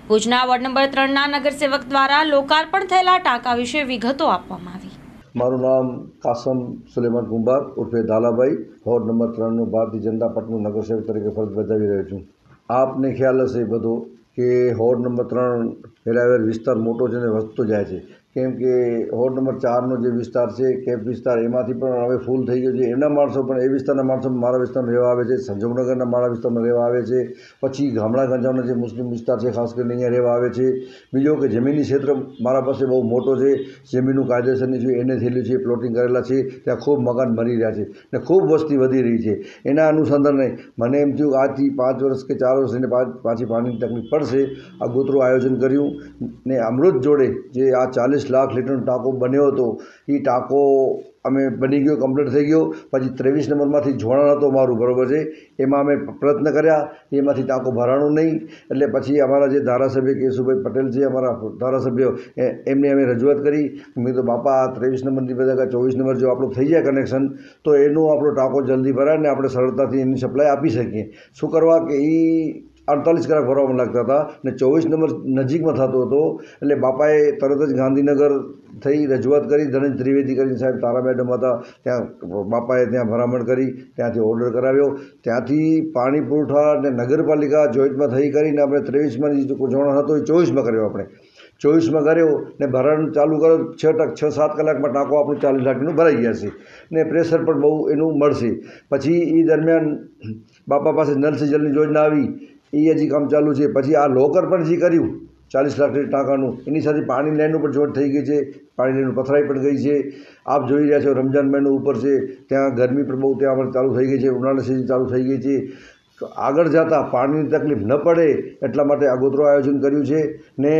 ભુજના ward number 3ના નગરસેવક દ્વારા લોકાર્પણ થયેલા ટાંકા વિશે વિગતો આપવામાં આવી। મારું નામ કાસમ સુલેમાન કુંભાર ઉર્ફે દાલાભાઈ, વોર્ડ નંબર 3નું ભારતીય જનતા પાર્ટીનું નગરસેવક તરીકે ફરજ બજાવી રહ્યો છું। આપને ખ્યાલ હશે બધો કે વોર્ડ નંબર 3 ફેલાવેલ વિસ્તાર મોટો છે અને વધતો જાય છે, કેમ કે વોર્ડ નંબર 4નો જે વિસ્તાર છે કેપ વિસ્તાર એમાંથી પણ હવે ફૂલ થઈ ગયો છે। એમના માણસો પણ એ વિસ્તારના માણસો મારા વિસ્તારમાં રહેવા આવે છે, સંજોગનગરના મારા વિસ્તારમાં રહેવા આવે છે, પછી ગામડા ગંજામનો જે મુસ્લિમ વિસ્તાર છે ખાસ કરીને અહીંયા રહેવા આવે છે। બીજો કે જમીનની ક્ષેત્ર મારા પાસે બહુ મોટો છે, જમીનનું કાયદેસરની છે એને થયેલું છે, પ્લોટિંગ કરેલા છે, ત્યાં ખૂબ મકાન બની રહ્યા છે ને ખૂબ વસ્તી વધી રહી છે। એના અનુસંધાને મને એમ થયું આજથી 5 વર્ષ કે 4 વર્ષ એને પાછી પાણીની તકલીફ પડશે, આગોતરું આયોજન કર્યું ને અમૃત જોડે જે આ 40 લાખ લીટરનો ટાંકો બન્યો હતો એ ટાંકો અમે બની ગયો, કમ્પ્લીટ થઈ ગયો। પછી 23 નંબરમાંથી જોડાણ હતો મારું, બરાબર છે, એમાં અમે પ્રયત્ન કર્યા, એમાંથી ટાંકો ભરાણો નહીં। એટલે પછી અમારા જે ધારાસભ્ય કેશુભાઈ પટેલ છે, અમારા ધારાસભ્ય, એમને અમે રજૂઆત કરી। મેં તો બાપા 23 નંબરની બદલે 24 નંબર જો આપણું થઈ જાય કનેક્શન તો એનો આપણો ટાંકો જલ્દી ભરાય ને આપણે સરળતાથી એની સપ્લાય આપી શકીએ। શું કરવા કે એ 48 કલાક ભરવામાં લાગતા હતા ને 24 નંબર નજીકમાં થતો હતો, એટલે બાપાએ તરત જ ગાંધીનગર થઈ રજૂઆત કરી, ધનેશ ત્રિવેદી કરીને સાહેબ તારા મેડમ હતા ત્યાં, બાપાએ ત્યાં ભલામણ કરી, ત્યાંથી ઓર્ડર કરાવ્યો, ત્યાંથી પાણી પુરવઠા અને નગરપાલિકા જોઈન્ટમાં થઈ કરીને આપણે 23માં જે જોડાણ હતો એ 24માં કર્યો, આપણે 24માં કર્યો ને ભરાણ ચાલુ કર્યો। 6-7 કલાકમાં ટાંકો આપણું 40 લાખનું ભરાઈ ગયા છે ને પ્રેશર પણ બહુ એનું મળશે। પછી એ દરમિયાન બાપા પાસે નલ સે જલની યોજના આવી, એ હજી કામ ચાલુ છે। પછી આ લોકર પણ જે કર્યું 40 લાખ ટાંકાનું, એની સાથે પાણી લાઈનનું પણ જોડ થઈ ગઈ છે, પાણી લાઈનનું પથરાઈ પણ ગઈ છે। આપ જોઈ રહ્યા છો રમજાન મહિનો ઉપર છે, ત્યાં ગરમી પણ બહુ ત્યાં પણ ચાલુ થઈ ગઈ છે, ઉનાળા સિઝન ચાલુ થઈ ગઈ છે। આગળ જતાં પાણીની તકલીફ ન પડે એટલા માટે આગોતરું આયોજન કર્યું છે ને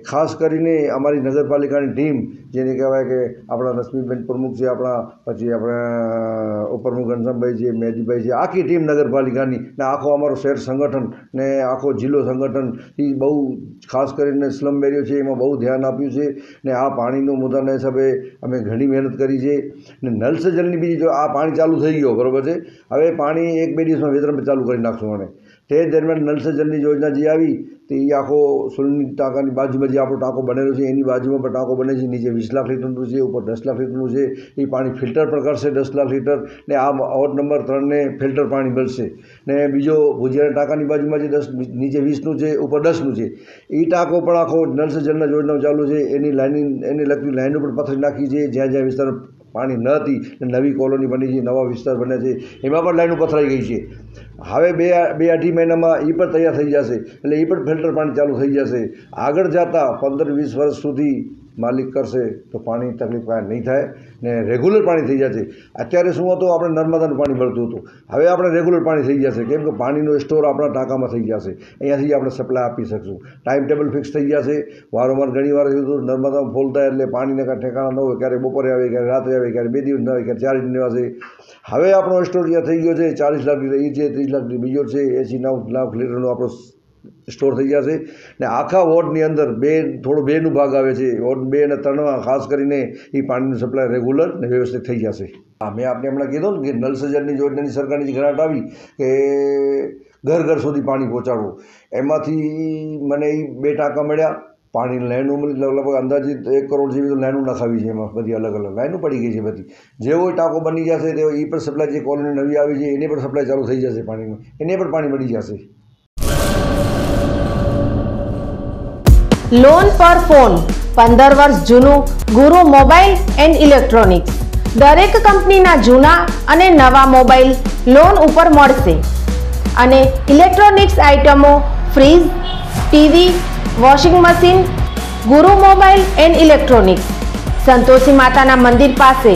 ખાસ કરીને અમારી નગરપાલિકાની ટીમ, જેને કહેવાય કે આપણા રશ્મિબેન પ્રમુખ છે, આપણા પછી આપણા ઉપપ્રમુખ ઘનશ્યામભાઈ છે, મેજીભાઈ છે, આખી ટીમ નગરપાલિકાની ને આખો અમારો શહેર સંગઠન ને આખો જિલ્લો સંગઠન એ બહુ ખાસ કરીને સ્લમ એરિયો છે એમાં બહુ ધ્યાન આપ્યું છે ને આ પાણીનો મુદ્દાના હિસાબે અમે ઘણી મહેનત કરી છે ને નલ સે જલની બીજી જો આ પાણી ચાલુ થઈ ગયો, બરાબર છે, હવે પાણી 1-2 દિવસમાં વિતરણ ચાલુ કરી નાખશું। અને તે દરમિયાન નલ સે જલની યોજના જે આવી તે એ આખો સુલની ટાંકાની બાજુમાં જે આપણો ટાંકો બનેલો છે એની બાજુમાં પણ ટાંકો બને છે, નીચે 20 લાખ લીટરનું છે, ઉપર 10 લાખ લીટરનું છે। એ પાણી ફિલ્ટર પણ કરશે 10 લાખ લીટર ને આ વોર્ડ નંબર 3ને ફિલ્ટર પાણી મળશે ને બીજો ભુજિયાના ટાંકાની બાજુમાં જે 10 નીચે 20નું છે, ઉપર 10નું છે, એ ટાંકો પણ આખો નલ સે જલના યોજના ચાલુ છે। એની લાઈન એને લગતી લાઈનો પણ પથરી નાખી છે, જ્યાં જ્યાં વિસ્તાર પાણી ન હતી નવી કોલોની બની છે, નવા વિસ્તાર બન્યા છે, એમાં પણ લાઈનો પથરાઈ ગઈ છે। હવે 2-2.5 મહિનામાં એ પણ તૈયાર થઈ જશે, એટલે એ પણ ફિલ્ટર પાણી ચાલુ થઈ જશે। આગળ જતાં 15-20 વર્ષ સુધી માલિક કરશે તો પાણીની તકલીફ કાંઈ નહીં થાય ને રેગ્યુલર પાણી થઈ જશે। અત્યારે શું હતું, આપણે નર્મદાનું પાણી મળતું હતું, હવે આપણે રેગ્યુલર પાણી થઈ જશે, કેમ કે પાણીનો સ્ટોર આપણા ટાંકામાં થઈ જશે, અહીંયાથી આપણે સપ્લાય આપી શકશું। ટાઈમ ટેબલ ફિક્સ થઈ જશે। વારંવાર ઘણી વાર નર્મદામાં ફૂલ થાય એટલે પાણીને કાંઈ ઠેકાણા ન હોય, ક્યારે બપોરે આવે, ક્યારે રાત્રે આવે, ક્યારે 2 દિવસ ન આવે, ક્યારે 4 દિન આવશે। હવે આપણો સ્ટોર જ્યાં થઈ ગયો છે 40 લાખ લીટર એ છે, 30 લાખ બીજો છે, 80-90 લાખ લીટરનો આપણો સ્ટોર થઈ જશે ને આખા વોર્ડની અંદર થોડો 2નું ભાગ આવે છે, વોર્ડ 2 અને 3માં ખાસ કરીને એ પાણીનું સપ્લાય રેગ્યુલર ને વ્યવસ્થિત થઈ જશે। મેં આપણે હમણાં કીધું ને કે નલ સે જલની યોજનાની સરકારની જે ગ્રાન્ટ આવી કે ઘર સુધી પાણી પહોંચાડવું, એમાંથી મને એ 2 ટાંકા મળ્યા। પાણીની લાઈનો મળી, લગભગ અંદાજિત 1 કરોડ જેવી તો લાઈનો નખાવી છે, એમાં બધી અલગ અલગ લાઈનો પડી ગઈ છે બધી। જેવો ટાંકો બની જશે તેવો એ પણ સપ્લાય, જે કોલોની નવી આવી છે એને પણ સપ્લાય ચાલુ થઈ જશે પાણીનું, એને પણ પાણી મળી જશે। લોન પર ફોન 15 વર્ષ જૂનું ગુરુ મોબાઈલ એન્ડ ઇલેક્ટ્રોનિક્સ, દરેક કંપનીના જૂના અને નવા મોબાઈલ લોન ઉપર મળશે અને ઇલેક્ટ્રોનિક્સ આઇટમો ફ્રીજ, ટીવી, વોશિંગ મશીન। ગુરુ મોબાઈલ એન્ડ ઇલેક્ટ્રોનિક્સ સંતોષી માતાના મંદિર પાસે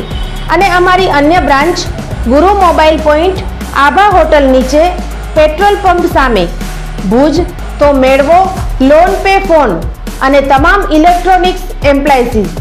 અને અમારી અન્ય બ્રાન્ચ ગુરુ મોબાઈલ પોઈન્ટ આભા હોટલ નીચે, પેટ્રોલ પંપ સામે, ભુજ। તો મેળવો લોન પે ફોન અને તમામ ઇલેક્ટ્રોનિક્સ એપ્લાયન્સીસ।